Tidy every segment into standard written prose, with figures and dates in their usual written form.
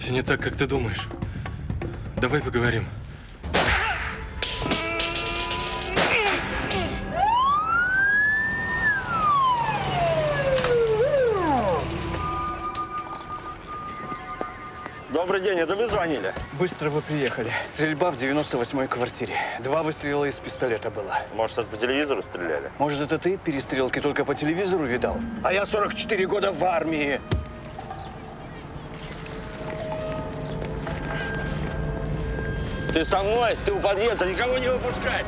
Все не так, как ты думаешь. Давай поговорим. Добрый день, это вы звонили? Быстро вы приехали. Стрельба в 98-й квартире. 2 выстрела из пистолета было. Может, это по телевизору стреляли? Может, это ты перестрелки только по телевизору видал? А я 44 года в армии. Ты со мной? Ты у подъезда, никого не выпускай!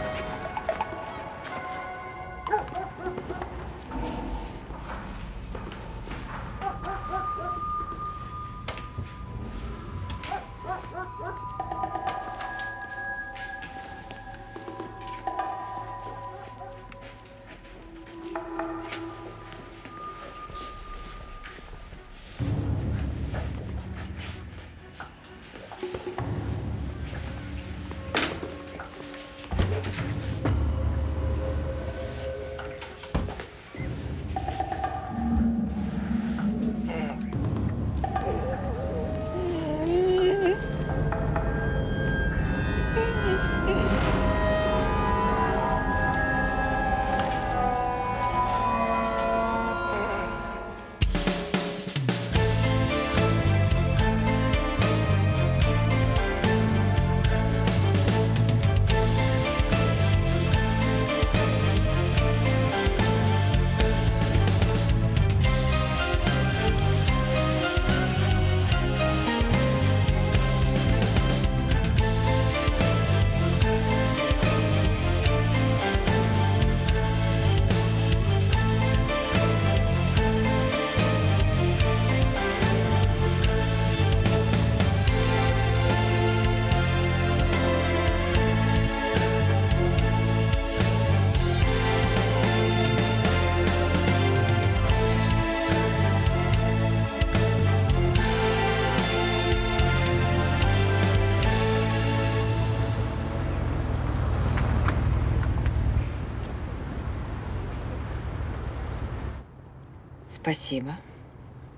Спасибо.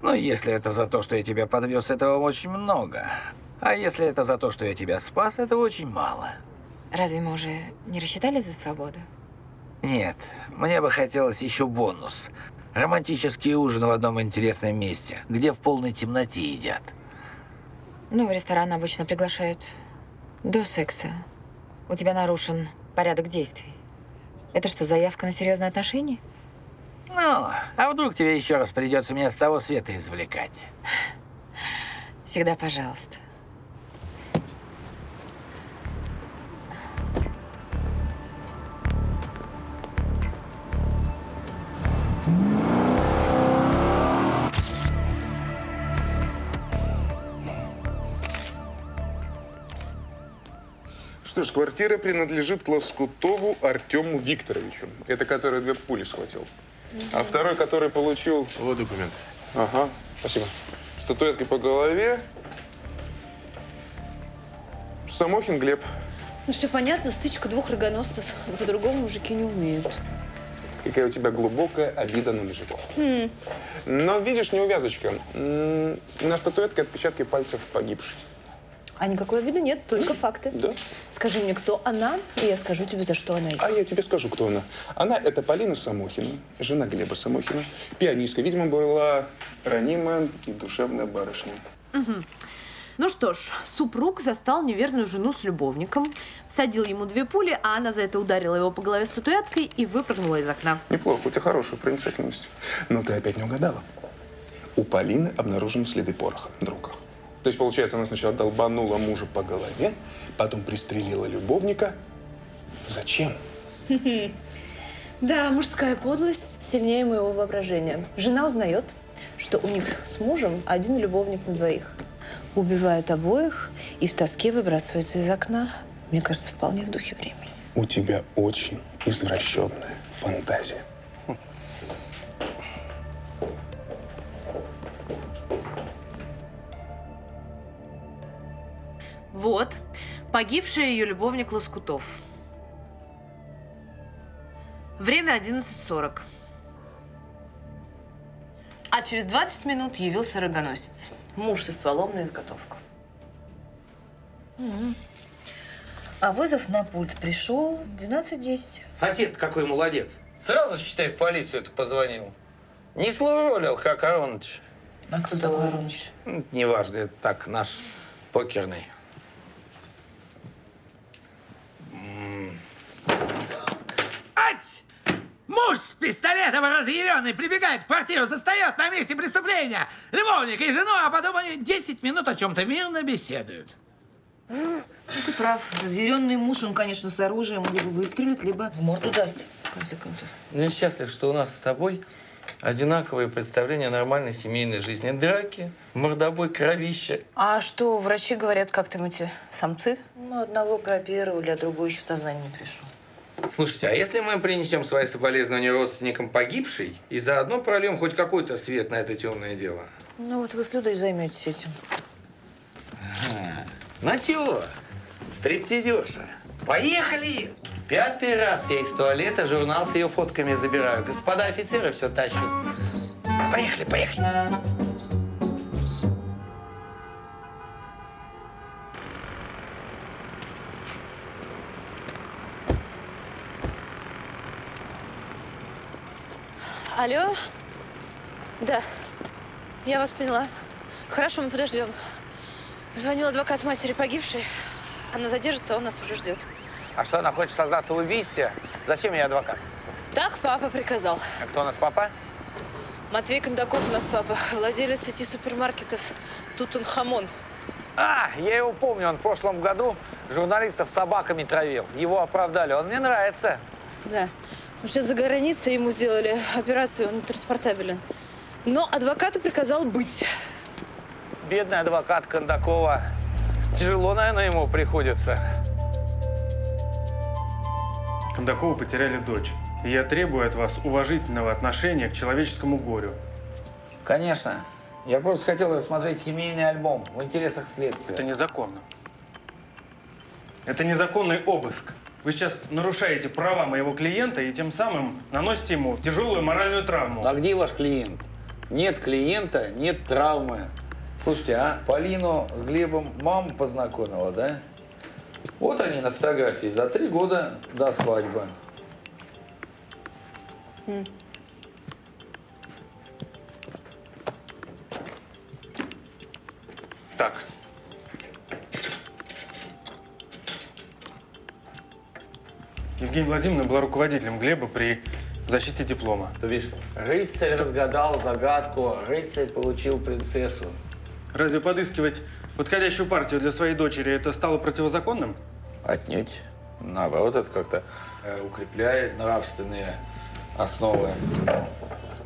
Ну, если это за то, что я тебя подвез, этого очень много. А если это за то, что я тебя спас, это очень мало. Разве мы уже не рассчитались за свободу? Нет, мне бы хотелось еще бонус. Романтический ужин в одном интересном месте, где в полной темноте едят. Ну, в ресторан обычно приглашают до секса. У тебя нарушен порядок действий. Это что, заявка на серьезные отношения? Ну, а вдруг тебе еще раз придется меня с того света извлекать? Всегда пожалуйста. Что ж, квартира принадлежит Лоскутову Артему Викторовичу. Это который 2 пули схватил. А второй, который получил… Вот документ. Ага, спасибо. Статуэткой по голове. Самохин Глеб. Ну, все понятно, стычка 2 рогоносцев. По-другому мужики не умеют. Какая у тебя глубокая обида на мужиков. Но, видишь, неувязочка. На статуэтке отпечатки пальцев погибшей. А никакой обиды нет, только факты. Да. Скажи мне, кто она, и я скажу тебе, за что она их. А я тебе скажу, кто она. Она – это Полина Самохина, жена Глеба Самохина. Пианистка, видимо, была ранимая и душевная барышня. Ну что ж, супруг застал неверную жену с любовником, всадил ему 2 пули, а она за это ударила его по голове статуэткой и выпрыгнула из окна. Неплохо, у тебя хорошая проницательность. Но ты опять не угадала. У Полины обнаружены следы пороха на руках. То есть, получается, она сначала долбанула мужа по голове, потом пристрелила любовника. Зачем? Да, мужская подлость сильнее моего воображения. Жена узнает, что у них с мужем 1 любовник на 2. Убивает обоих и в тоске выбрасывается из окна. Мне кажется, вполне в духе времени. У тебя очень извращенная фантазия. Вот, погибший ее любовник Лоскутов. Время 11:40. А через 20 минут явился рогоносец. Муж со стволом на изготовку. А вызов на пульт пришел в 12:10. Сосед какой молодец. Сразу, считай, в полицию это позвонил. Не слуролил, как Ароныч. А кто такой Ароныч? Неважно, это так, наш покерный. Ать! Муж с пистолетом разъяренный прибегает в квартиру, застает на месте преступления любовника и жену, а потом они 10 минут о чем-то мирно беседуют. Ну, ты прав. Разъяренный муж, он, конечно, с оружием либо выстрелит, либо в морду даст, в конце концов. Я счастлив, что у нас с тобой одинаковые представления о нормальной семейной жизни. Драки, мордобой, кровища. А что врачи говорят, как там эти самцы? Ну, одного прооперировали, а другой еще в сознание не пришел. Слушайте, а если мы принесем свои соболезнования родственникам погибшей и заодно прольем хоть какой-то свет на это темное дело? Ну, вот вы с Людой займетесь этим. Ну чего, стриптизерша, поехали! 5-й раз я из туалета журнал с ее фотками забираю. Господа офицеры все тащат. Поехали, поехали. Алло? Да, я вас поняла. Хорошо, мы подождем. Звонил адвокат матери погибшей. Она задержится, он нас уже ждет. А что, она хочет сознаться в убийстве? Зачем ей адвокат? Так папа приказал. А кто у нас папа? Матвей Кондаков у нас папа. Владелец сети супермаркетов Тутанхамон. А, я его помню, он в прошлом году журналистов собаками травил. Его оправдали, он мне нравится. Да. Он сейчас за границей, ему сделали операцию, он транспортабелен. Но адвокату приказал быть. Бедный адвокат Кондакова. Тяжело, наверное, ему приходится. Кондакову потеряли дочь. И я требую от вас уважительного отношения к человеческому горю. Конечно. Я просто хотел рассмотреть семейный альбом в интересах следствия. Это незаконно. Это незаконный обыск. Вы сейчас нарушаете права моего клиента и тем самым наносите ему тяжелую моральную травму. А где ваш клиент? Нет клиента, нет травмы. Слушайте, а Полину с Глебом мама познакомила, да? Вот они на фотографии за 3 года до свадьбы. Так. Евгения Владимировна была руководителем Глеба при защите диплома. То видишь, рыцарь разгадал загадку, рыцарь получил принцессу. Разве подыскивать подходящую партию для своей дочери это стало противозаконным? Отнюдь. Наоборот, это как-то укрепляет нравственные основы.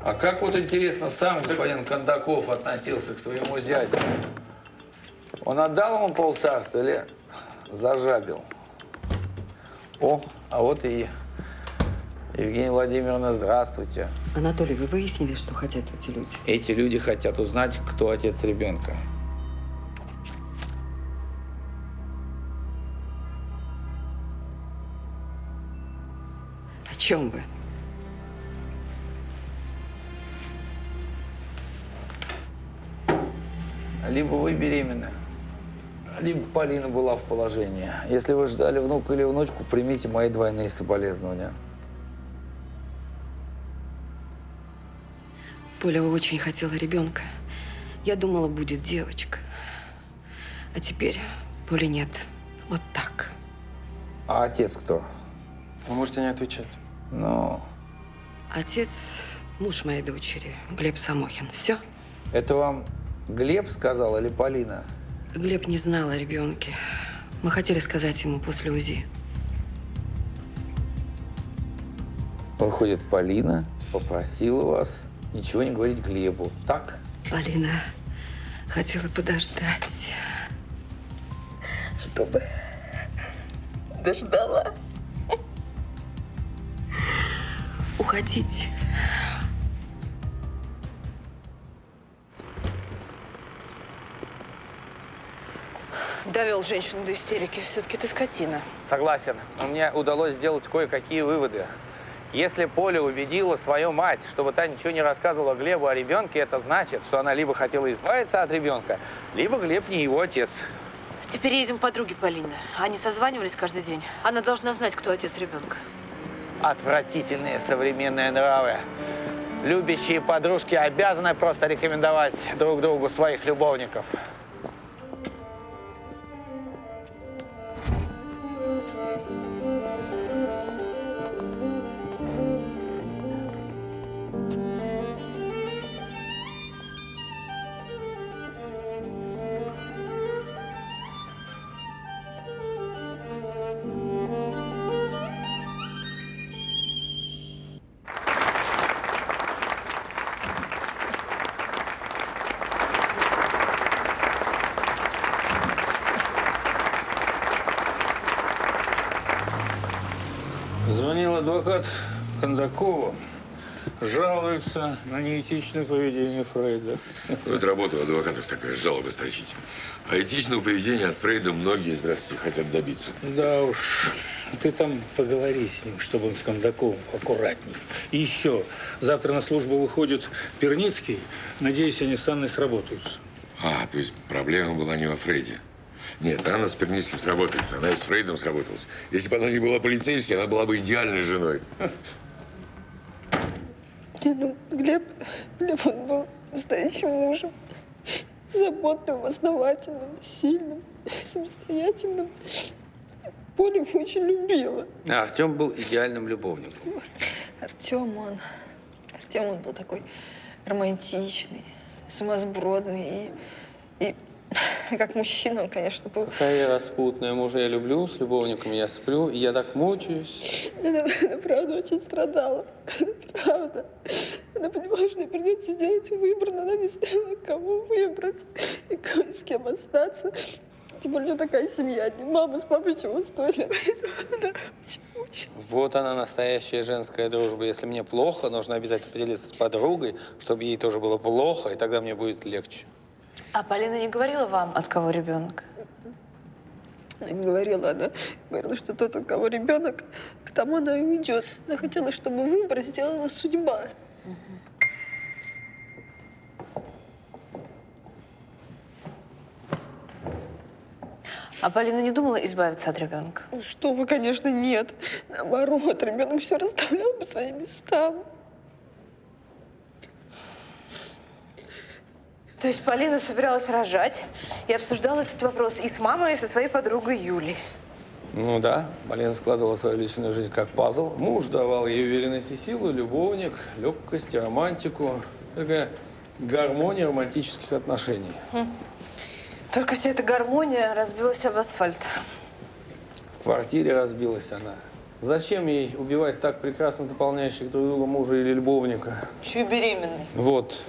А как вот интересно сам господин Кондаков относился к своему зятю? Он отдал ему полцарства или зажабил? О, а вот и Евгения Владимировна, здравствуйте. Анатолий, вы выяснили, что хотят эти люди? Эти люди хотят узнать, кто отец ребенка. О чем вы? Либо вы беременны, либо Полина была в положении. Если вы ждали внука или внучку, примите мои двойные соболезнования. Поля очень хотела ребенка. Я думала, будет девочка. А теперь Поли нет. Вот так. А отец кто? Вы можете не отвечать. Ну, Отец – муж моей дочери, Глеб Самохин. Все? это вам Глеб сказал или Полина? Глеб не знал о ребенке. Мы хотели сказать ему после УЗИ. Выходит, Полина попросила вас ничего не говорить Глебу, так? Полина хотела подождать, чтобы дождалась. Уходить. Довел женщину до истерики. Все-таки ты скотина. Согласен. Но мне удалось сделать кое-какие выводы. Если Поля убедила свою мать, чтобы та ничего не рассказывала Глебу о ребенке, это значит, что она либо хотела избавиться от ребенка, либо Глеб не его отец. Теперь едем к подруге Полины. Они созванивались каждый день. Она должна знать, кто отец ребенка. Отвратительные современные нравы. Любящие подружки обязаны просто рекомендовать друг другу своих любовников. Звонил адвокат Кондакова, жалуется на неэтичное поведение Фрейда. Вот работа у адвокатов такая, жалобы строчить. А этичного поведения от Фрейда многие, здравствуйте, хотят добиться. Да уж, ты там поговори с ним, чтобы он с Кондаковым аккуратней. И еще, завтра на службу выходит Перницкий. Надеюсь, они с Анной сработаются. А, то есть проблема была не во Фрейде. Нет, Анна с Перницким сработается, она и с Фрейдом сработалась. Если бы она не была полицейской, она была бы идеальной женой. Глеб, он был настоящим мужем. Заботливым, основательным, сильным, самостоятельным. Поля его очень любила. А Артем был идеальным любовником. Артем, он был такой романтичный, сумасбродный и как мужчина он, конечно, был. Какая я распутная. Мужа я люблю, с любовником я сплю, и я так мучаюсь. Она правда очень страдала. Правда. Она понимала, что ей придется делать выбор, но она не знала, кого выбрать и с кем остаться. Тем более у нее такая семья. Мама с папой чего стоили. Вот она, настоящая женская дружба. Если мне плохо, нужно обязательно поделиться с подругой, чтобы ей тоже было плохо, и тогда мне будет легче. А Полина не говорила вам, от кого ребенок? Она не говорила. Она говорила, что тот, у кого ребенок, к тому она и уйдет. Она хотела, чтобы выбор сделала судьба. А Полина не думала избавиться от ребенка? Что вы, конечно, нет. Наоборот, ребенок все расставлял по своим местам. То есть Полина собиралась рожать и обсуждала этот вопрос и с мамой, и со своей подругой Юлей. Ну да, Полина складывала свою личную жизнь как пазл. Муж давал ей уверенность и силу, любовник, легкость, романтику. Такая гармония романтических отношений. Только вся эта гармония разбилась об асфальт. В квартире разбилась она. Зачем ей убивать так прекрасно дополняющих друг друга мужа или любовника? Еще и беременной. Вот.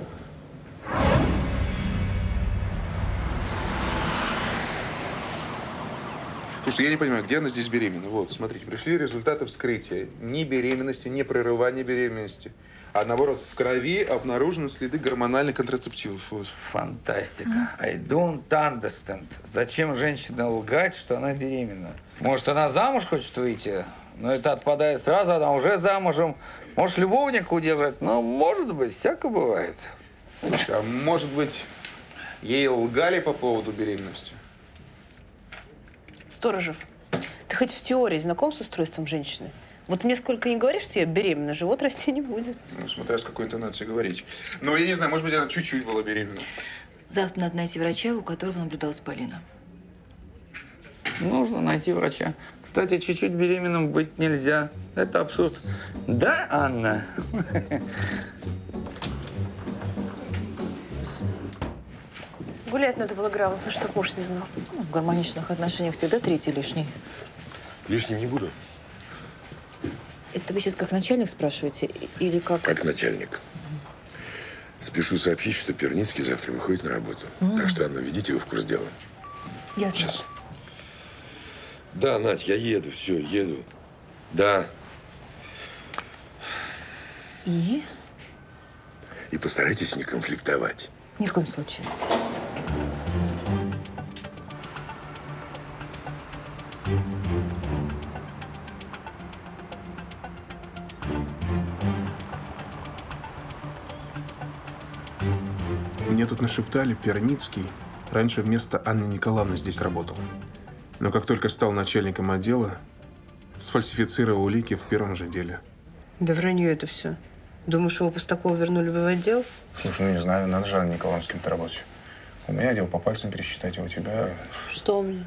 Слушай, я не понимаю, где она здесь беременна? Вот, смотрите, пришли результаты вскрытия. Ни беременности, ни прерывания беременности. А наоборот, в крови обнаружены следы гормональных контрацептивов. Вот. Фантастика. I don't understand. Зачем женщине лгать, что она беременна? Может, она замуж хочет выйти? Но это отпадает сразу, она уже замужем. Может, любовника удержать? Ну, может быть, всякое бывает. Слушай, а может быть, ей лгали по поводу беременности? Сторожев, ты хоть в теории знаком с устройством женщины? Вот мне сколько не говоришь, что я беременна, живот расти не будет. Ну, смотря с какой интонацией говорить. Ну, я не знаю, может быть, она чуть-чуть была беременна. Завтра надо найти врача, у которого наблюдалась Полина. Нужно найти врача. Кстати, чуть-чуть беременным быть нельзя. Это абсурд. Да, Анна? Гулять надо было грамотно, чтоб муж не знал. В гармоничных отношениях всегда третий лишний. Лишним не буду. Это вы сейчас как начальник спрашиваете или как… Как начальник. Спешу сообщить, что Перницкий завтра выходит на работу. Так что, Анна, введите его в курс дела. Ясно. Сейчас. Да, Надь, я еду, все, еду. Да. И? И постарайтесь не конфликтовать. Ни в коем случае. Мне тут нашептали, Перницкий раньше вместо Анны Николаевны здесь работал. Но как только стал начальником отдела, сфальсифицировал улики в первом же деле. Да вранье это все. Думаешь, его Пустакова вернули бы в отдел? Слушай, ну не знаю, надо же Анне Николаевне с кем-то работать. У меня отдел по пальцам пересчитать, а у тебя… Что у меня?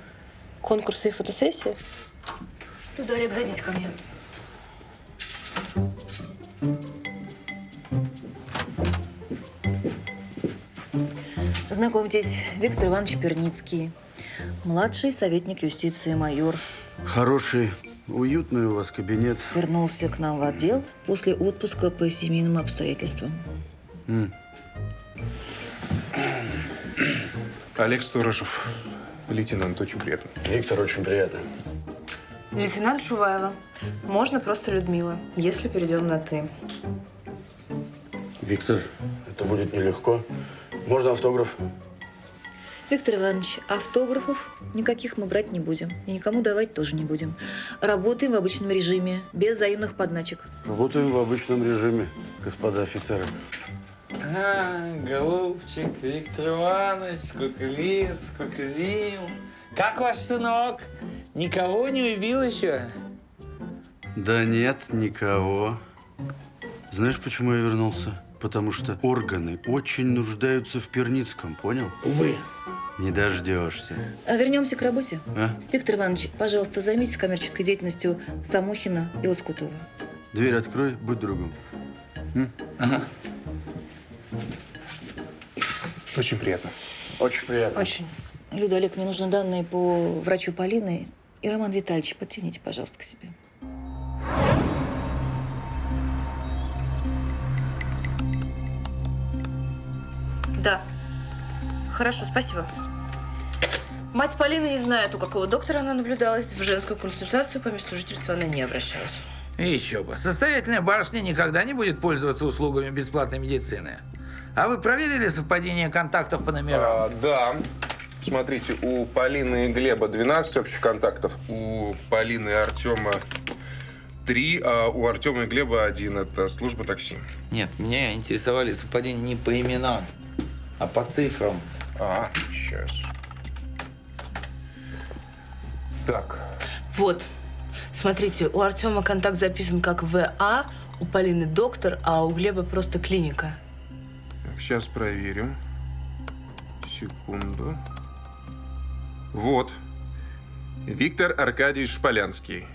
Конкурсы и фотосессии? Туда, Олег, зайдите ко мне. Знакомьтесь, Виктор Иванович Перницкий, младший советник юстиции, майор. Хороший, уютный у вас кабинет. Вернулся к нам в отдел после отпуска по семейным обстоятельствам. Олег Сторожев, лейтенант, очень приятно. Виктор, очень приятно. Лейтенант Шуваева. Можно просто Людмила, если перейдем на «ты». Виктор, это будет нелегко. Можно автограф? Виктор Иванович, автографов никаких мы брать не будем. И никому давать тоже не будем. Работаем в обычном режиме, без взаимных подначек. Работаем в обычном режиме, господа офицеры. Голубчик, Виктор Иванович, сколько лет, сколько зим. Как ваш сынок? Никого не убил еще? Да нет, никого. Знаешь, почему я вернулся? Потому что органы очень нуждаются в Перницком, понял? Увы. Не дождешься. Вернемся к работе. А? Виктор Иванович, пожалуйста, займитесь коммерческой деятельностью Самохина и Лоскутова. Дверь открой, будь другом. Ага. Очень приятно. Очень приятно. Очень. Люда, Олег, мне нужны данные по врачу Полины. И Роман Витальевич, подтяните, пожалуйста, к себе. Да. Хорошо, спасибо. Мать Полины не знает, у какого доктора она наблюдалась. В женскую консультацию по месту жительства она не обращалась. И еще бы. Состоятельная барышня никогда не будет пользоваться услугами бесплатной медицины. А вы проверили совпадение контактов по номерам? Да. Смотрите, у Полины и Глеба 12 общих контактов, у Полины и Артема 3, а у Артема и Глеба 1. Это служба такси. Нет, меня интересовали совпадения не по именам, а по цифрам. Сейчас. Так. Вот. Смотрите, у Артема контакт записан как ВА, у Полины доктор, а у Глеба просто клиника. Так, сейчас проверю. Секунду. Вот. Виктор Аркадьевич Шполянский.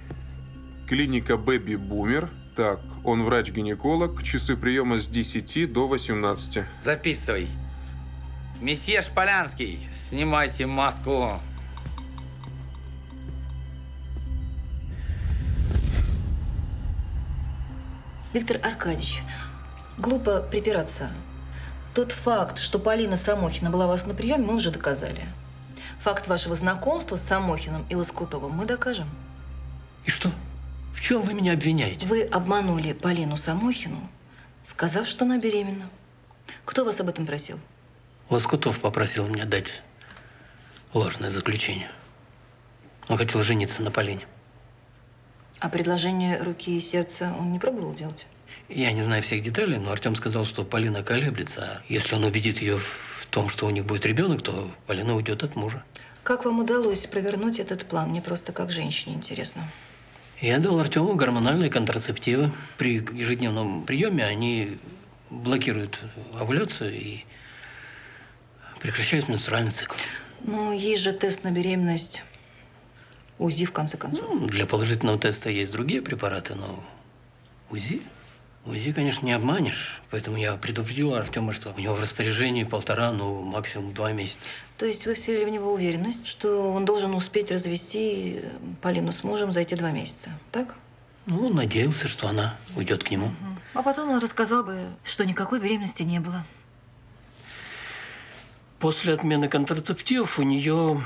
Клиника Бэби Бумер. Так, он врач-гинеколог. Часы приема с 10 до 18. Записывай. Месье Шполянский, снимайте маску. Виктор Аркадьевич, глупо припираться. Тот факт, что Полина Самохина была у вас на приеме, мы уже доказали. Факт вашего знакомства с Самохиным и Лоскутовым мы докажем. И что? В чем вы меня обвиняете? Вы обманули Полину Самохину, сказав, что она беременна. Кто вас об этом просил? Лоскутов попросил меня дать ложное заключение. Он хотел жениться на Полине. А предложение руки и сердца он не пробовал делать? Я не знаю всех деталей, но Артем сказал, что Полина колеблется. А если он убедит ее в том, что у них будет ребенок, то Полина уйдет от мужа. Как вам удалось провернуть этот план? Мне просто как женщине интересно. Я дал Артему гормональные контрацептивы. При ежедневном приеме они блокируют овуляцию и прекращают менструальный цикл. Но есть же тест на беременность. УЗИ, в конце концов. Ну, для положительного теста есть другие препараты, но УЗИ? УЗИ, конечно, не обманешь. Поэтому я предупредил Артема, что у него в распоряжении 1,5, ну, максимум 2 месяца. То есть вы вселили в него уверенность, что он должен успеть развести Полину с мужем за эти 2 месяца, так? Ну, он надеялся, что она уйдет к нему. А потом он рассказал бы, что никакой беременности не было. После отмены контрацептивов у нее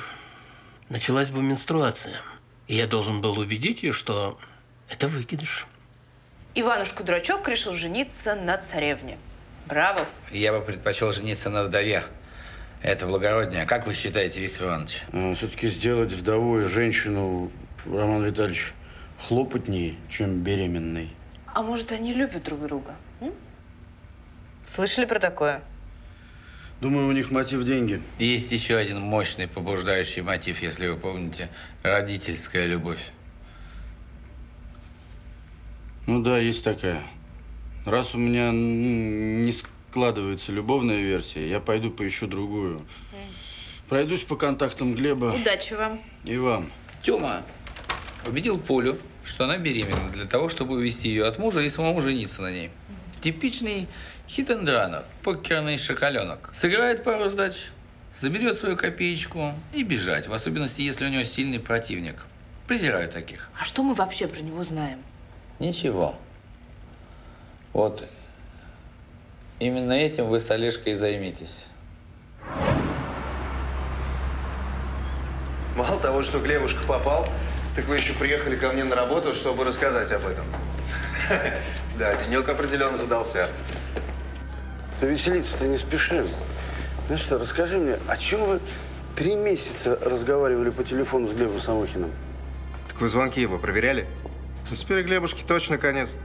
началась бы менструация. И я должен был убедить ее, что это выкидыш. Иванушка-дурачок решил жениться на царевне. Браво. Я бы предпочел жениться на вдове. Это благороднее. Как вы считаете, Виктор Иванович? Все-таки сделать вдовой женщину, Роман Витальевич, хлопотнее, чем беременной. А может, они любят друг друга? Слышали про такое? Думаю, у них мотив деньги. Есть еще один мощный побуждающий мотив, если вы помните. Родительская любовь. Ну да, есть такая. Раз у меня не складывается любовная версия, я пойду поищу другую. Пройдусь по контактам Глеба. Удачи вам. И вам. Тёма убедил Полю, что она беременна, для того, чтобы увести ее от мужа и самому жениться на ней. Типичный хит-энд-раннер, покерный шоколенок. Сыграет пару сдач, заберет свою копеечку и бежать, в особенности, если у него сильный противник. Презираю таких. А что мы вообще про него знаем? Ничего. Вот именно этим вы с Олежкой и займитесь. Мало того, что Глебушка попал, так вы еще приехали ко мне на работу, чтобы рассказать об этом. Да, денек определенно задался. Да веселиться-то не спешим. Ну что, расскажи мне, о чем вы 3 месяца разговаривали по телефону с Глебом Самохиным? Так вы звонки его проверяли? Ну, теперь Глебушке точно конец.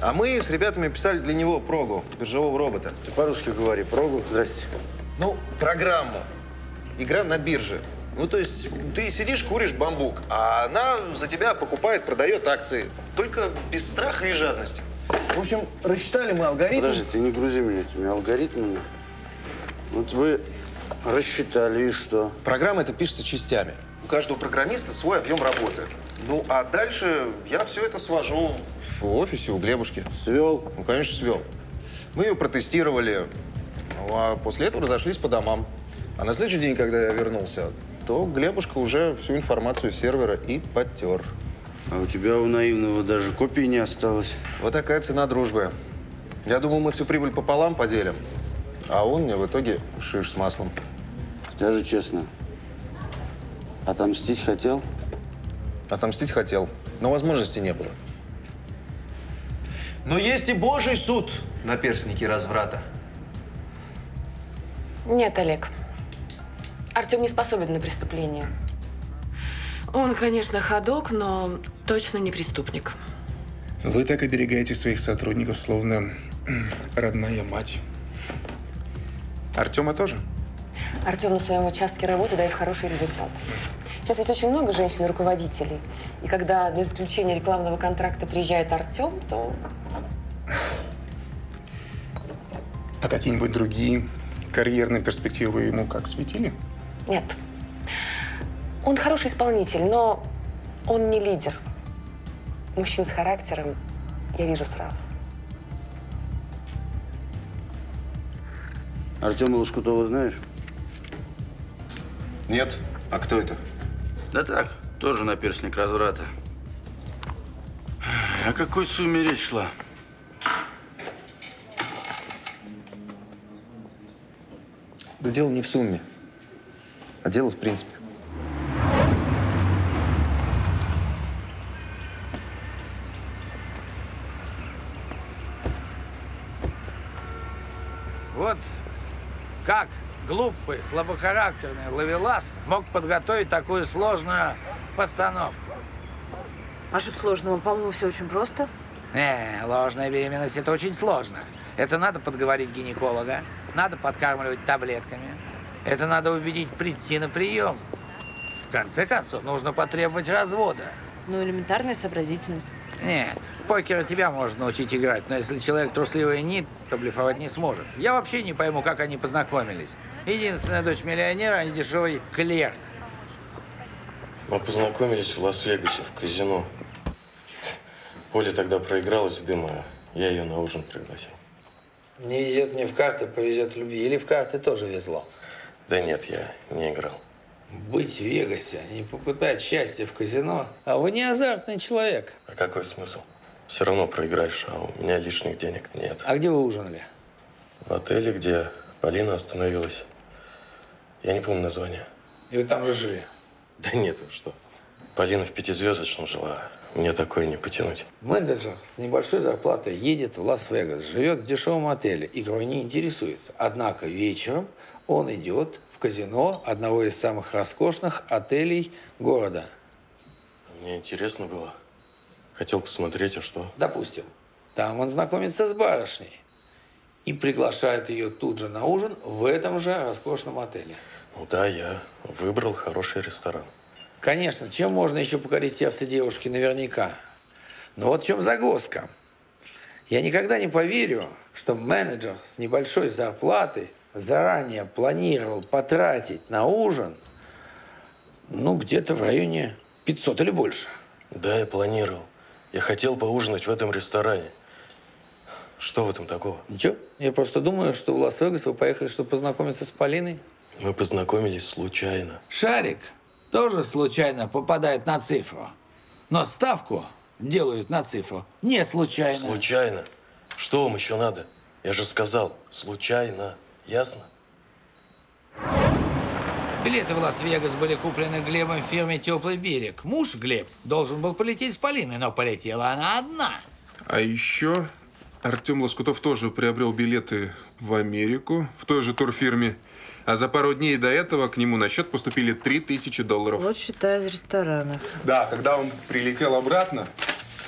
А мы с ребятами писали для него прогу, биржевого робота. Ты по-русски говори, прогу. Здрасте. Ну, программу. Игра на бирже. Ну, то есть ты сидишь, куришь бамбук, а она за тебя покупает, продает акции. Только без страха и жадности. В общем, рассчитали мы алгоритм. Подожди, ты не грузи меня этими алгоритмами. Вот вы рассчитали, и что? Программа эта пишется частями. У каждого программиста свой объем работы. Ну, а дальше я все это свожу в офисе у Глебушки. Свел? Ну, конечно, свел. Мы ее протестировали, ну, а после этого разошлись по домам. А на следующий день, когда я вернулся, то Глебушка уже всю информацию с сервера и подтер. А у тебя, у наивного, даже копии не осталось. Вот такая цена дружбы. Я думал, мы всю прибыль пополам поделим, а он мне в итоге шиш с маслом. Скажи честно, отомстить хотел? Отомстить хотел, но возможности не было. Но есть и Божий суд на перстнике разврата. Нет, Олег. Артем не способен на преступление. Он, конечно, ходок, но точно не преступник. Вы так оберегаете своих сотрудников, словно родная мать. Артема тоже? Артем на своем участке работы дает хороший результат. Сейчас ведь очень много женщин-руководителей. И когда для заключения рекламного контракта приезжает Артем, то… А какие-нибудь другие карьерные перспективы ему как светили? Нет. Он хороший исполнитель, но он не лидер. Мужчин с характером я вижу сразу. Артема Лоскутова знаешь? Нет. А кто это? Да так, тоже наперстник разврата. О какой сумме речь шла? Да дело не в сумме, а дело в принципе. Вот как глупый, слабохарактерный ловелас мог подготовить такую сложную постановку? А что сложного? По-моему, все очень просто. Ложная беременность – это очень сложно. Это надо подговорить гинеколога, надо подкармливать таблетками. Это надо убедить прийти на прием. В конце концов, нужно потребовать развода. Ну, элементарная сообразительность. Нет, в покер тебя можно научить играть, но если человек трусливый нит, то блефовать не сможет. Я вообще не пойму, как они познакомились. Единственная дочь миллионера, а не дешевый клерк. Мы познакомились в Лас-Вегасе, в казино. Поля тогда проигралась в дыма, я ее на ужин пригласил. Не везет мне в карты, повезет в любви. Или в карты тоже везло? Да нет, я не играл. Быть в Вегасе, не попытать счастья в казино. А вы не азартный человек. А какой смысл? Все равно проиграешь, а у меня лишних денег нет. А где вы ужинали? В отеле, где Полина остановилась. Я не помню название. И вы там же жили? Да нет, вы что. Полина в 5-звездочном жила. Мне такое не потянуть. Менеджер с небольшой зарплатой едет в Лас-Вегас, живет в дешевом отеле, игрой не интересуется. Однако вечером он идет в казино одного из самых роскошных отелей города. Мне интересно было. Хотел посмотреть, а что? Допустим. Там он знакомится с барышней. и приглашает ее тут же на ужин в этом же роскошном отеле. Ну да, я выбрал хороший ресторан. Конечно, чем можно еще покорить сердце девушки наверняка. Но вот в чем загвоздка. Я никогда не поверю, что менеджер с небольшой зарплатой заранее планировал потратить на ужин, ну, где-то в районе 500 или больше. Да, я планировал. Я хотел поужинать в этом ресторане. Что в этом такого? Ничего. Я просто думаю, что в Лас-Вегас вы поехали, чтобы познакомиться с Полиной. Мы познакомились случайно. Шарик тоже случайно попадает на цифру. Но ставку делают на цифру не случайно. Случайно? Что вам еще надо? Я же сказал, случайно. Ясно? Билеты в Лас-Вегас были куплены Глебом в фирме «Теплый берег». Муж Глеб должен был полететь с Полиной, но полетела она одна. А еще Артем Лоскутов тоже приобрел билеты в Америку в той же турфирме. А за пару дней до этого к нему на счет поступили $3000. Вот считай из ресторана. Да, когда он прилетел обратно,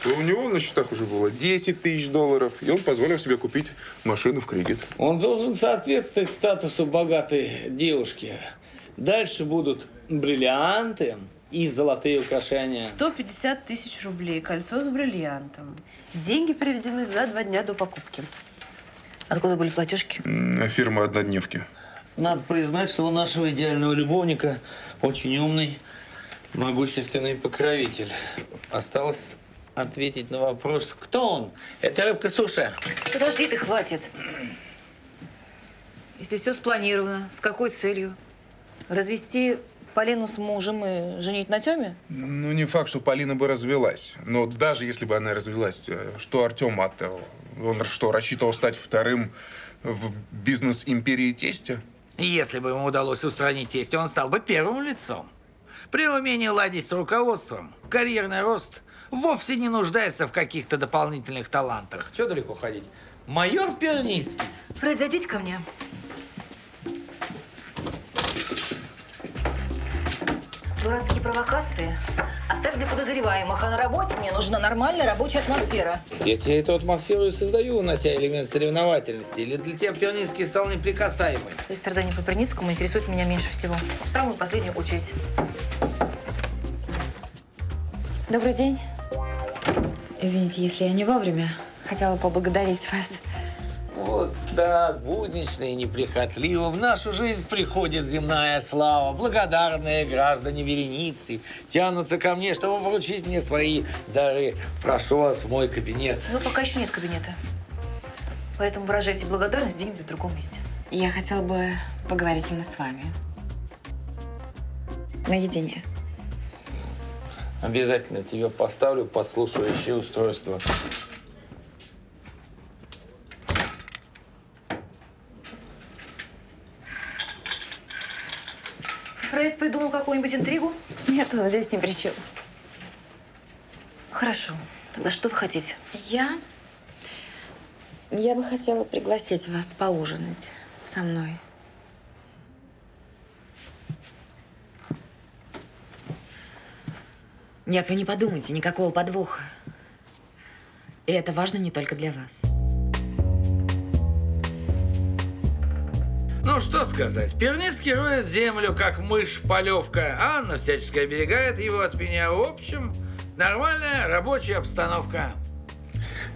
то у него на счетах уже было $10 000, и он позволил себе купить машину в кредит. Он должен соответствовать статусу богатой девушки. Дальше будут бриллианты и золотые украшения. 150 000 рублей, кольцо с бриллиантом. Деньги приведены за 2 дня до покупки. Откуда были платежки? Фирма «Однодневки». Надо признать, что у нашего идеального любовника очень умный, могущественный покровитель. Осталось ответить на вопрос, кто он? Это рыбка Суша. Подожди ты, хватит. Если все спланировано, с какой целью? Развести Полину с мужем и женить на Тёме? Ну, не факт, что Полина бы развелась. Но даже если бы она развелась, что Артем от этого? Он что, рассчитывал стать вторым в бизнес-империи тестя? Если бы ему удалось устранить тестя, он стал бы первым лицом. При умении ладить с руководством, карьерный рост вовсе не нуждается в каких-то дополнительных талантах. Чего далеко ходить? Майор Перницкий. Фред, зайдите ко мне. Дурацкие провокации оставь для подозреваемых, а на работе мне нужна нормальная рабочая атмосфера. Я тебе эту атмосферу и создаю, унося элемент соревновательности. Или для тебя Перницкий стал неприкасаемый? То есть страдания по Перницкому интересуют меня меньше всего. В самую последнюю очередь. Добрый день. Извините, если я не вовремя. Хотела поблагодарить вас. Вот так, буднично и неприхотливо в нашу жизнь приходит земная слава. Благодарные граждане вереницы тянутся ко мне, чтобы вручить мне свои дары. Прошу вас в мой кабинет. Ну, пока еще нет кабинета. Поэтому выражайте благодарность где-нибудь в другом месте. Я хотела бы поговорить именно с вами. Наедине. Обязательно тебе поставлю подслушивающее устройство. Фред придумал какую-нибудь интригу? Нет, он здесь ни при чем. Хорошо. Тогда что вы хотите? Я бы хотела пригласить вас поужинать со мной. Нет, вы не подумайте, никакого подвоха. И это важно не только для вас. Ну, что сказать. Перницкий роет землю, как мышь-полевка. Анна всячески оберегает его от меня. В общем, нормальная рабочая обстановка.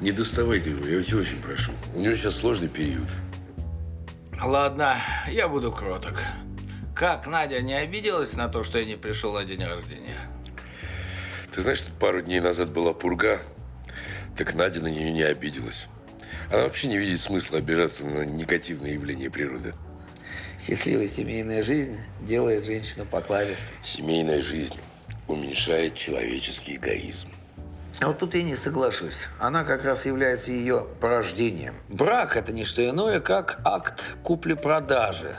Не доставайте его, я тебя очень прошу. У него сейчас сложный период. Ладно, я буду кроток. Как Надя не обиделась на то, что я не пришел на день рождения? Ты знаешь, что пару дней назад была пурга, так Надя на нее не обиделась. Она вообще не видит смысла обижаться на негативные явления природы. Счастливая семейная жизнь делает женщину покладистой. Семейная жизнь уменьшает человеческий эгоизм. А вот тут я не соглашусь. Она как раз является ее порождением. Брак – это не что иное, как акт купли-продажи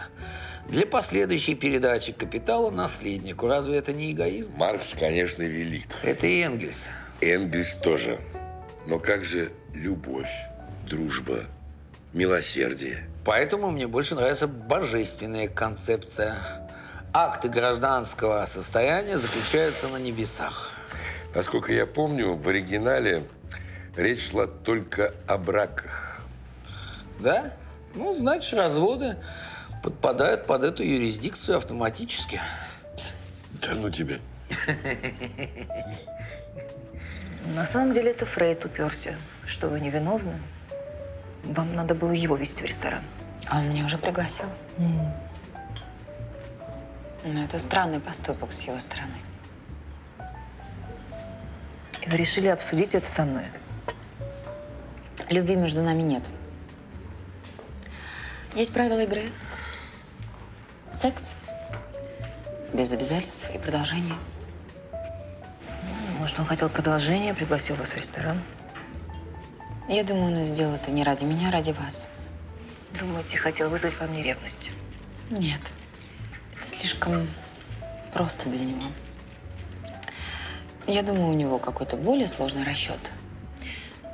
для последующей передачи капитала наследнику. Разве это не эгоизм? Маркс, конечно, велик. Это и Энгельс. Энгельс тоже. Но как же любовь, дружба, милосердие? Поэтому мне больше нравится божественная концепция. Акты гражданского состояния заключаются на небесах. Насколько я помню, в оригинале речь шла только о браках. Да? Ну, значит, разводы подпадают под эту юрисдикцию автоматически. Да ну тебе. На самом деле это Фрейд уперся, что вы невиновны. Вам надо было его везти в ресторан. А он меня уже пригласил. Но это странный поступок с его стороны. И вы решили обсудить это со мной? Любви между нами нет. Есть правила игры. Секс. Без обязательств и продолжения. Может, он хотел продолжения, пригласил вас в ресторан? Я думаю, он сделал это не ради меня, а ради вас. Думаете, хотел вызвать во мне ревность? Нет. Это слишком просто для него. Я думаю, у него какой-то более сложный расчет.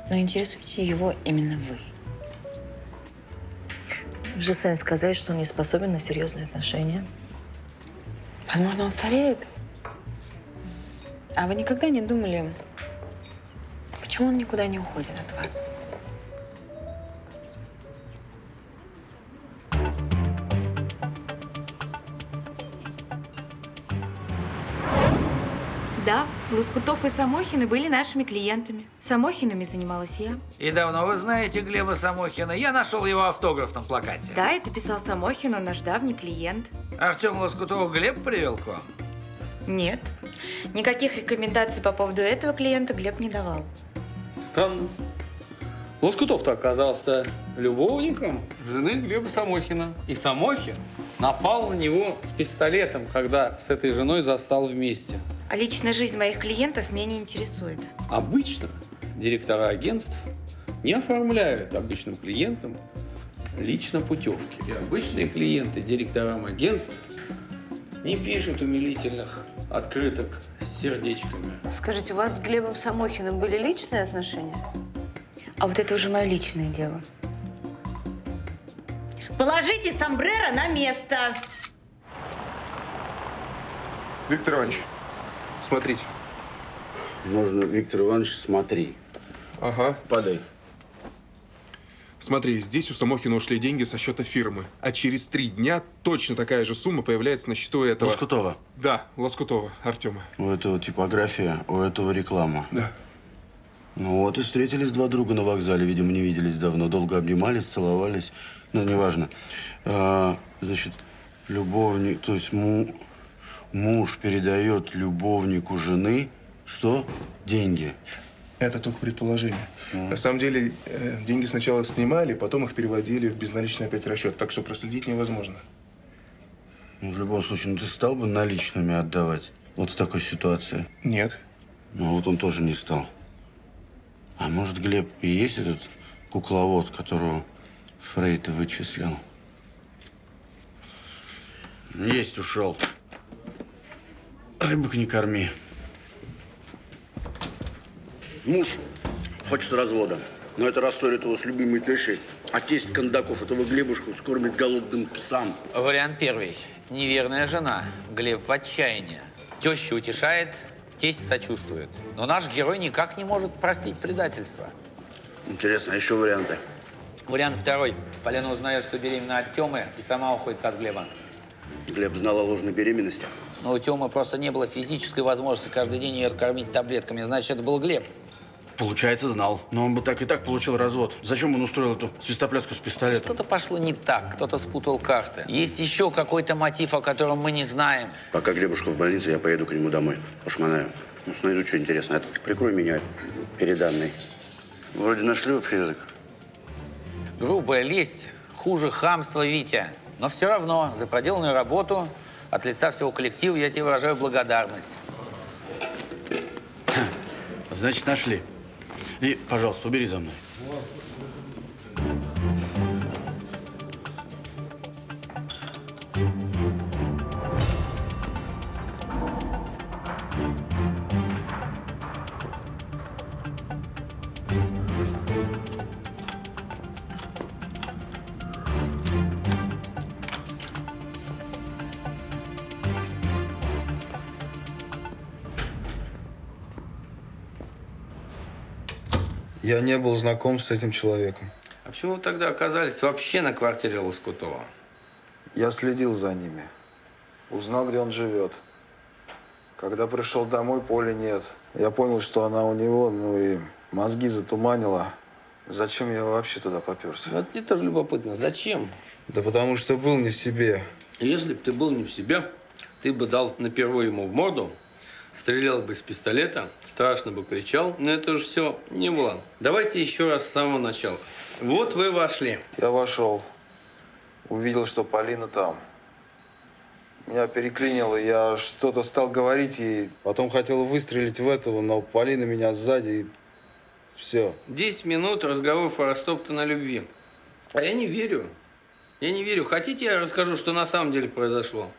Но интересуете его именно вы. Вы же сами сказали, что он не способен на серьезные отношения. Возможно, он стареет. А вы никогда не думали, почему он никуда не уходит от вас? Да, Лоскутов и Самохины были нашими клиентами. Самохинами занималась я. И давно вы знаете Глеба Самохина? Я нашел его автограф на плакате. Да, это писал Самохин, он наш давний клиент. Артем Лоскутов Глеб привел к вам? Нет. Никаких рекомендаций по поводу этого клиента Глеб не давал. Странно. Лоскутов-то оказался любовником жены Глеба Самохина. И Самохин напал на него с пистолетом, когда с этой женой застал вместе. А личная жизнь моих клиентов меня не интересует. Обычно директора агентств не оформляют обычным клиентам лично путевки. И обычные клиенты директорам агентств не пишут умилительных открыток с сердечками. Скажите, у вас с Глебом Самохиным были личные отношения? А вот это уже мое личное дело. Положите сомбреро на место! Виктор Иванович, смотрите. Можно, Виктор Иванович, смотри. Ага. Подай. Смотри, здесь у Самохина ушли деньги со счета фирмы. А через 3 дня точно такая же сумма появляется на счету этого… Лоскутова? Да, Лоскутова, Артема. У этого типография, у этого реклама. Да. Ну вот и встретились два друга на вокзале. Видимо, не виделись давно. Долго обнимались, целовались. Ну, неважно. Значит, любовник, то есть муж передает любовнику жены, что? Деньги. Это только предположение. На самом деле, деньги сначала снимали, потом их переводили в безналичный опять расчет. Так что проследить невозможно. Ну, в любом случае, ты стал бы наличными отдавать? Вот в такой ситуации? Нет. Ну, вот он тоже не стал. А может, Глеб и есть этот кукловод, которого Фрейд вычислил? Есть, ушел. Рыбок не корми. Муж хочет развода, но это рассорит его с любимой тещей, а тесть Кондаков этого Глебушку скормит голодным псам. Вариант первый. Неверная жена. Глеб в отчаянии. Теща утешает, тесть сочувствует. Но наш герой никак не может простить предательство. Интересно, а еще варианты? Вариант второй. Полина узнает, что беременна от Тёмы и сама уходит от Глеба. Глеб знал о ложной беременности? Но у Тёмы просто не было физической возможности каждый день ее кормить таблетками. Значит, это был Глеб. Получается, знал. Но он бы так и так получил развод. Зачем он устроил эту свистопляску с пистолетом? Что-то пошло не так. Кто-то спутал карты. Есть еще какой-то мотив, о котором мы не знаем. Пока Глебушка в больнице, я поеду к нему домой. Пошмонаю. Может, найду что интересное. Прикрой меня перед Анной. Вроде нашли общий язык. Грубая лесть хуже хамства, Витя. Но все равно за проделанную работу от лица всего коллектива я тебе выражаю благодарность. Значит, нашли. И, пожалуйста, убери за мной. Я не был знаком с этим человеком. А почему вы тогда оказались вообще на квартире Лоскутова? Я следил за ними. Узнал, где он живет. Когда пришел домой, Поли нет. Я понял, что она у него, ну и мозги затуманила. Зачем я вообще туда поперся? Вот мне тоже любопытно. Зачем? Да потому что был не в себе. Если бы ты был не в себе, ты бы дал напервой ему в морду, стрелял бы из пистолета, страшно бы кричал, но это уже все не было. Давайте еще раз с самого начала. Вот вы вошли. Я вошел. Увидел, что Полина там. Меня переклинило, я что-то стал говорить ей. Потом хотел выстрелить в этого, но Полина меня сзади и все. 10 минут разговоров о растоптанной любви. А я не верю. Я не верю. Хотите, я расскажу, что на самом деле произошло?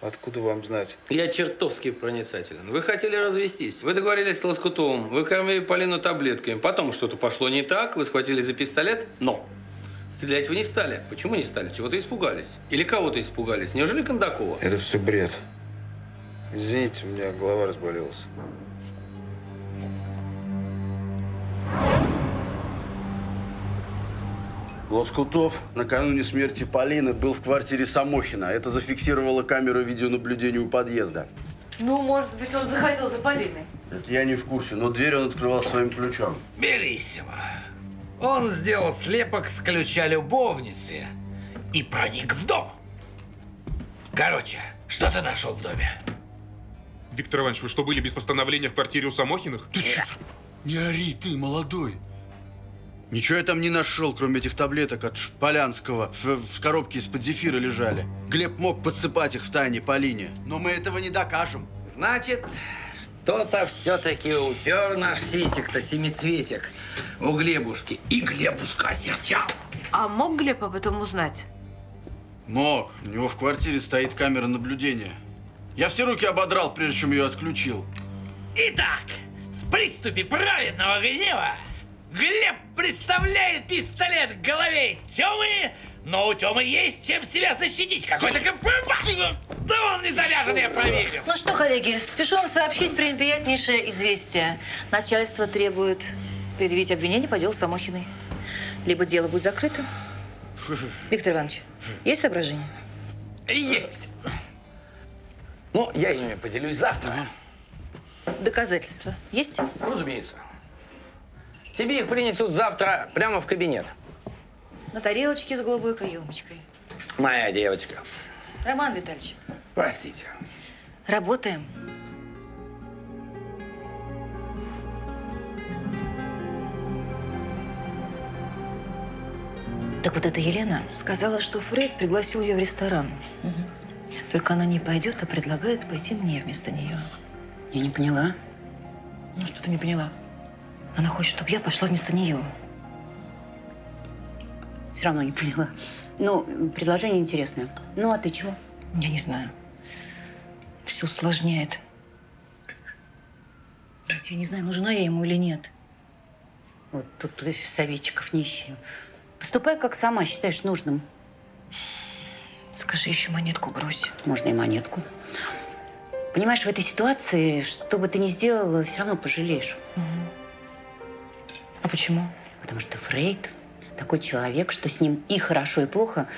Откуда вам знать? Я чертовски проницателен. Вы хотели развестись. Вы договорились с Лоскутовым. Вы кормили Полину таблетками. Потом что-то пошло не так. Вы схватились за пистолет. Но стрелять вы не стали. Почему не стали? Чего-то испугались. Или кого-то испугались. Неужели Кондакова? Это все бред. Извините, у меня голова разболелась. Лоскутов накануне смерти Полины был в квартире Самохина. Это зафиксировала камера видеонаблюдения у подъезда. Ну, может быть, он заходил за Полиной. Это я не в курсе, но дверь он открывал своим ключом. Белиссимо. Он сделал слепок с ключа любовницы и проник в дом. Короче, что ты нашел в доме? Виктор Иванович, вы что, были без постановления в квартире у Самохиных? Ты что? Не ори, ты молодой. Ничего я там не нашел, кроме этих таблеток от Полянского. В коробке из-под зефира лежали. Глеб мог подсыпать их в тайне Полине. Но мы этого не докажем. Значит, что-то все-таки упер наш Ситик-то, семицветик, у Глебушки. И Глебушка осерчал. А мог Глеб об этом узнать? Мог. У него в квартире стоит камера наблюдения. Я все руки ободрал, прежде чем ее отключил. Итак, в приступе праведного гнева Глеб приставляет пистолет к голове Тёмы, но у Тёмы есть чем себя защитить. Какой-то Да он не заряжен, я проверил. Ну что, коллеги, спешу вам сообщить пренеприятнейшее известие. Начальство требует предъявить обвинение по делу Самохиной. Либо дело будет закрыто. Виктор Иванович, есть соображения? Есть. Ну, я ими поделюсь завтра. Доказательства есть? Разумеется. Тебе их принесут завтра прямо в кабинет. На тарелочке с голубой каемочкой. Моя девочка. Роман Витальевич. Простите. Работаем. Так вот эта Елена сказала, что Фрейд пригласил ее в ресторан. Только она не пойдет, а предлагает пойти мне вместо нее. Я не поняла. Ну, что ты не поняла? Она хочет, чтобы я пошла вместо нее. Все равно не поняла. Ну, предложение интересное. Ну, а ты чего? Я не знаю. Все усложняет. Я не знаю, нужна я ему или нет. Вот тут советчиков не ищи. Поступай, как сама считаешь нужным. Скажи, еще монетку брось. Можно и монетку. Понимаешь, в этой ситуации, что бы ты ни сделала, все равно пожалеешь. А почему? Потому что Фрейд такой человек, что с ним и хорошо, и плохо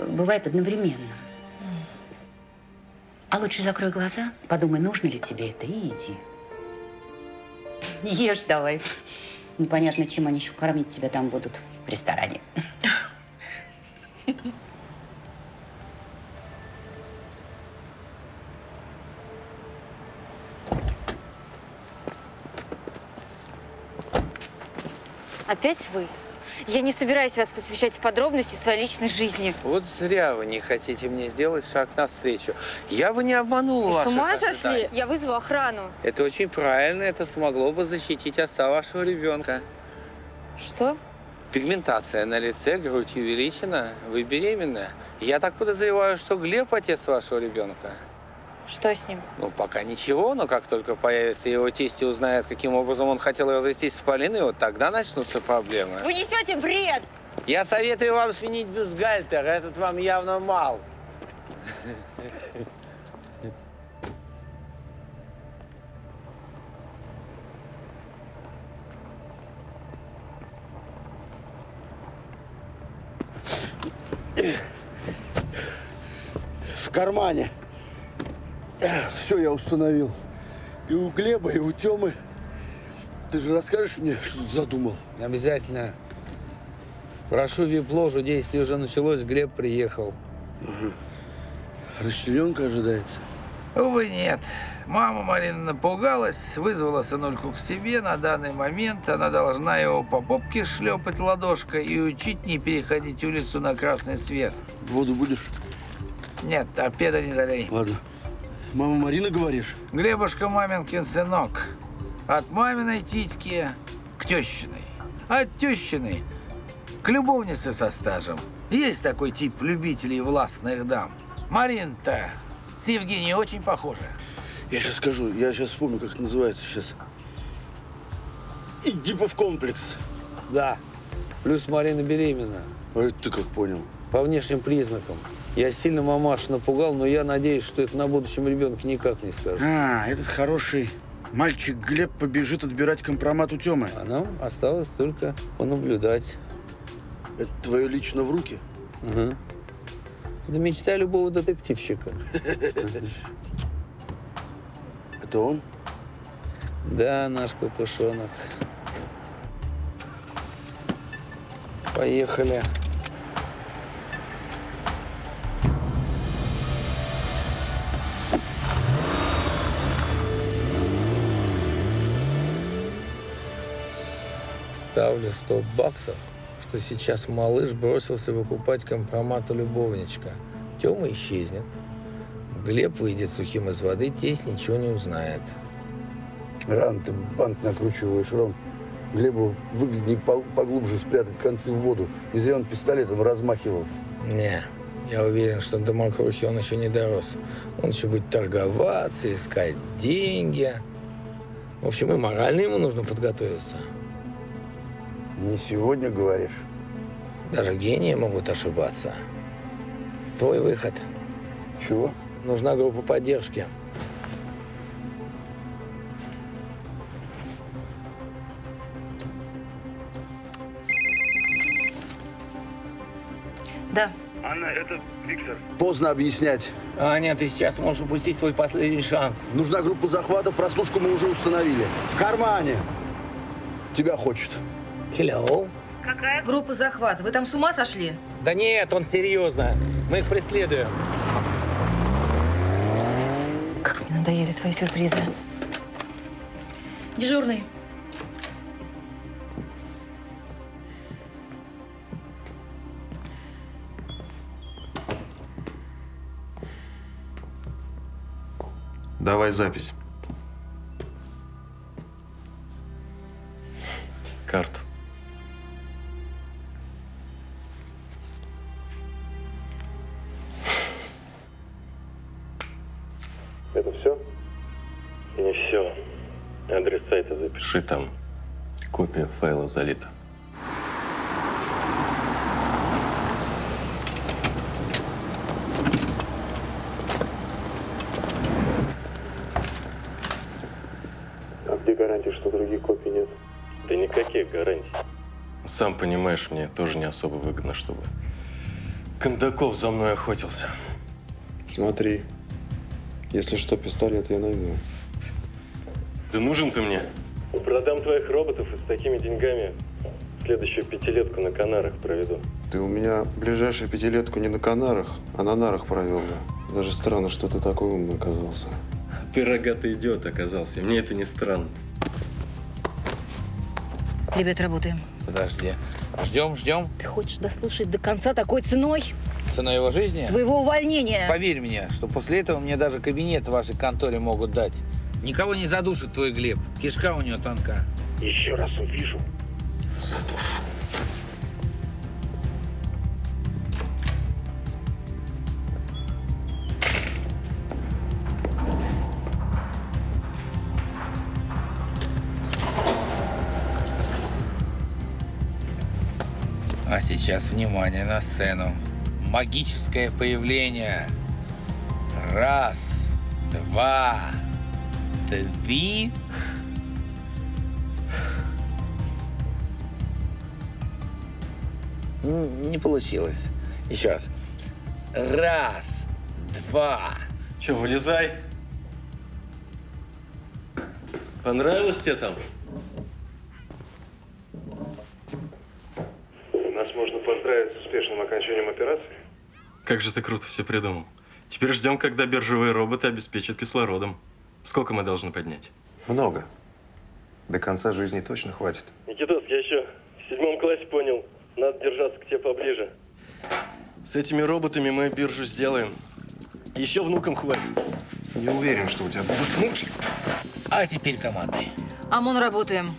бывает одновременно. А лучше закрой глаза, подумай, нужно ли тебе это, и иди. Ешь давай. Непонятно, чем они еще кормить тебя там будут в ресторане. Опять вы? Я не собираюсь вас посвящать в подробности своей личной жизни. Вот зря вы не хотите мне сделать шаг навстречу. Я бы не обманул Вы с ваших ума ожиданий. сошли? Я вызову охрану. Это очень правильно. Это смогло бы защитить отца вашего ребенка. Что? Пигментация на лице, грудь увеличена. Вы беременны. Я так подозреваю, что Глеб отец вашего ребенка. Что с ним? Ну, пока ничего, но как только появится его тесть и узнает, каким образом он хотел развестись с Полиной, вот тогда начнутся проблемы. Вы несете бред! Я советую вам сменить бюстгальтер, этот вам явно мал. В кармане. Все я установил. И у Глеба, и у Тёмы. Ты же расскажешь мне, что ты задумал? Обязательно. Прошу вип-ложу, действие уже началось, Глеб приехал. Ага. Расчленка ожидается? Увы, нет. Мама Марина напугалась, вызвала сынульку к себе. На данный момент она должна его по попке шлепать ладошкой и учить не переходить улицу на красный свет. Воду будешь? Нет, торпеда не залей. Ладно. Мама Марина, говоришь? Глебушка маменькин сынок. От маминой титьки к тещиной. От тещиной к любовнице со стажем. Есть такой тип любителей властных дам. Марин-то с Евгенией очень похожа. Я сейчас скажу, я сейчас вспомню, как это называется сейчас. Эдипов комплекс. Да. Плюс Марина беременна. А это ты как понял? По внешним признакам. Я сильно мамашу напугал, но я надеюсь, что это на будущем ребенке никак не скажется. А, этот хороший мальчик Глеб побежит отбирать компромат у Тёмы. А нам осталось только понаблюдать. Это твое лично в руки? Угу. Это мечта любого детективщика. Это он? Да, наш кукушонок. Поехали. Ставлю 100 баксов, что сейчас малыш бросился выкупать компромат у любовничка. Тёма исчезнет. Глеб выйдет сухим из воды, тесть ничего не узнает. Рано ты бант накручиваешь, Ром. Глебу выгоднее поглубже спрятать концы в воду. Не зря он пистолетом размахивал. Не, я уверен, что до мокрухи он еще не дорос. Он еще будет торговаться, искать деньги. В общем, и морально ему нужно подготовиться. Не сегодня, говоришь? Даже гении могут ошибаться. Твой выход. Чего? Нужна группа поддержки. Да. Анна, это Виктор. Поздно объяснять. Аня, ты сейчас можешь упустить свой последний шанс. Нужна группа захвата, прослушку мы уже установили. В кармане. Тебя хочет. Hello. Какая? Группа захвата. Вы там с ума сошли? Да нет, он серьезно. Мы их преследуем. Как мне надоели твои сюрпризы. Дежурный. Давай запись. Карту. Это все? Не все. Адрес сайта запиши. Там копия файла залита. А где гарантия, что других копий нет? Да никаких гарантий. Сам понимаешь, мне тоже не особо выгодно, чтобы Кондаков за мной охотился. Смотри, если что, пистолет я найду. Да нужен ты мне? Продам твоих роботов и с такими деньгами следующую пятилетку на Канарах проведу. Ты у меня ближайшую пятилетку не на Канарах, а на нарах провел бы. Даже странно, что ты такой умный оказался. Ты рогатый идиот оказался. Мне это не странно. Ребят, работаем. Подожди. Ждем. Ты хочешь дослушать до конца такой ценой? Цена его жизни? Твоего увольнения. Поверь мне, что после этого мне даже кабинет в вашей конторе могут дать. Никого не задушит твой Глеб. Кишка у него тонка. Еще раз увижу. Задушу. А сейчас внимание на сцену. Магическое появление. Раз, два, три. Не получилось. Еще раз. Раз, два. Че, вылезай. Понравилось тебе там? Нас можно поздравить с успешным окончанием операции. Как же ты круто все придумал. Теперь ждем, когда биржевые роботы обеспечат кислородом. Сколько мы должны поднять? Много. До конца жизни точно хватит. Никитос, я еще в 7 классе понял. Надо держаться к тебе поближе. С этими роботами мы биржу сделаем. Еще внукам хватит. Не уверен, что у тебя будут внуки. А теперь команды. ОМОН, работаем.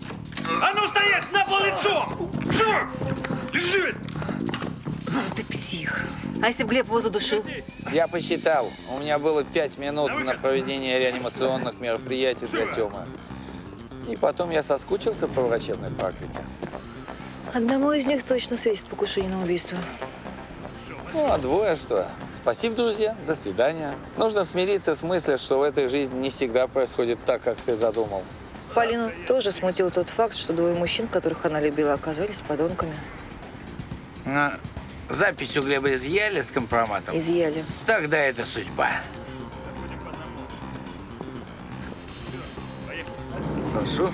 А ну стоять! На пол лицом! Живо! Лежи! Ты псих. А если бы Глеб его задушил? Я посчитал. У меня было 5 минут на проведение реанимационных мероприятий для Тёмы. И потом я соскучился по врачебной практике. Одному из них точно светит покушение на убийство. Ну, а двое что? Спасибо, друзья. До свидания. Нужно смириться с мыслью, что в этой жизни не всегда происходит так, как ты задумал. Полину тоже смутил тот факт, что двое мужчин, которых она любила, оказались подонками. Запись у Глеба изъяли с компроматом? Изъяли. Тогда это судьба. Прошу.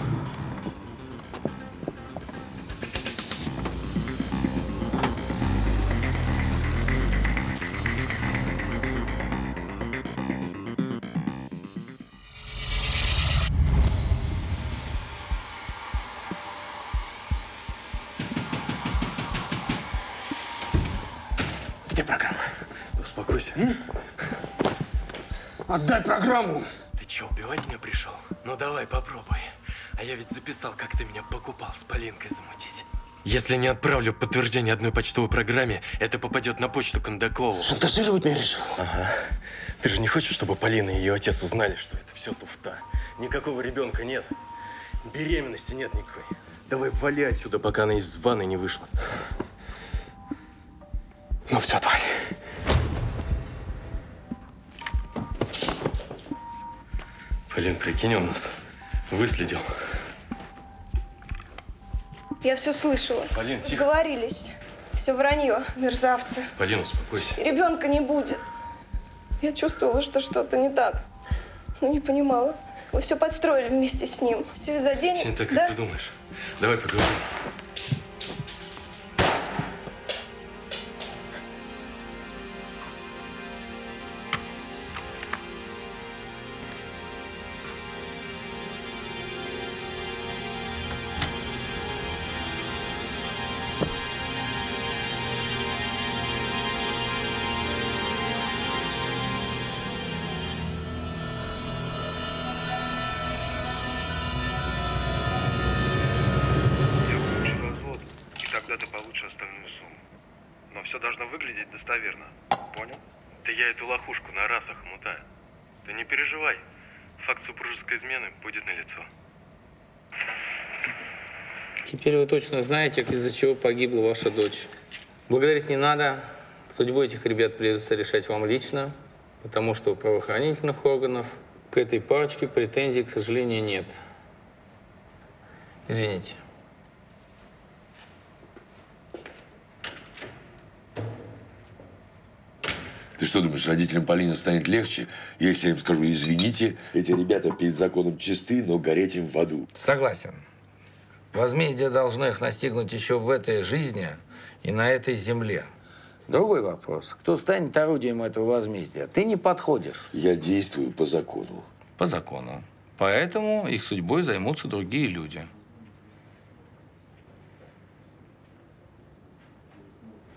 Где программа? Да успокойся. Отдай программу! Ты че, убивать меня пришел? Ну давай, попробуй. А я ведь записал, как ты меня покупал с Полинкой замутить. Если не отправлю подтверждение одной почтовой программе, это попадет на почту Кондакову. Шантажировать меня решил? Ага. Ты же не хочешь, чтобы Полина и ее отец узнали, что это все туфта? Никакого ребенка нет. Беременности нет никакой. Давай вали отсюда, пока она из ванны не вышла. Ну все, тварь. Полин, прикинь, он нас выследил. Я все слышала. Полин, тихо. Сговорились. Все вранье, мерзавцы. Полин, успокойся. И ребенка не будет. Я чувствовала, что что-то не так. Но не понимала. Вы все подстроили вместе с ним. Все из-за денег, Все не так, как да? ты думаешь. Давай поговорим. Тогда ты получишь остальную сумму. Но все должно выглядеть достоверно. Понял? Да я эту лохушку на расах мутаю. Ты не переживай. Факт супружеской измены будет налицо. Теперь вы точно знаете, из-за чего погибла ваша дочь. Благодарить не надо. Судьбу этих ребят придется решать вам лично, потому что у правоохранительных органов к этой парочке претензий, к сожалению, нет. Извините. Ты что думаешь, родителям Полины станет легче, если я им скажу: извините, эти ребята перед законом чисты, но гореть им в аду? Согласен. Возмездие должно их настигнуть еще в этой жизни и на этой земле. Другой вопрос. Кто станет орудием этого возмездия? Ты не подходишь. Я действую по закону. По закону. Поэтому их судьбой займутся другие люди.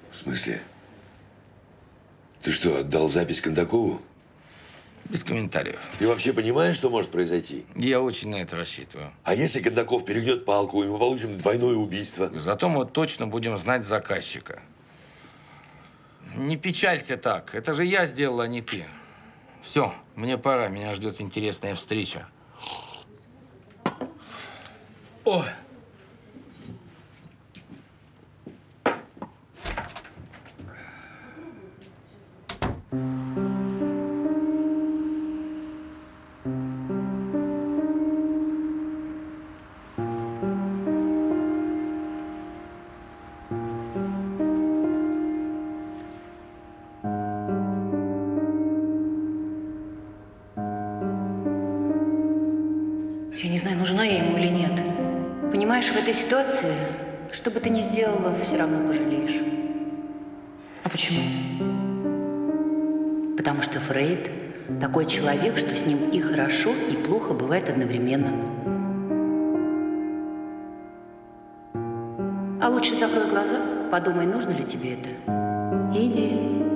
В смысле? Ты что, отдал запись Кондакову? Без комментариев. Ты вообще понимаешь, что может произойти? Я очень на это рассчитываю. А если Кондаков перегнет палку, и мы получим двойное убийство? Зато мы точно будем знать заказчика. Не печалься так. Это же я сделал, а не ты. Все, мне пора. Меня ждет интересная встреча. О! Я не знаю, нужна я ему или нет. Понимаешь, в этой ситуации, что бы ты ни сделала, все равно пожалеешь. А почему? Потому что Фрейд такой человек, что с ним и хорошо, и плохо бывает одновременно. А лучше закрой глаза, подумай, нужно ли тебе это. И иди.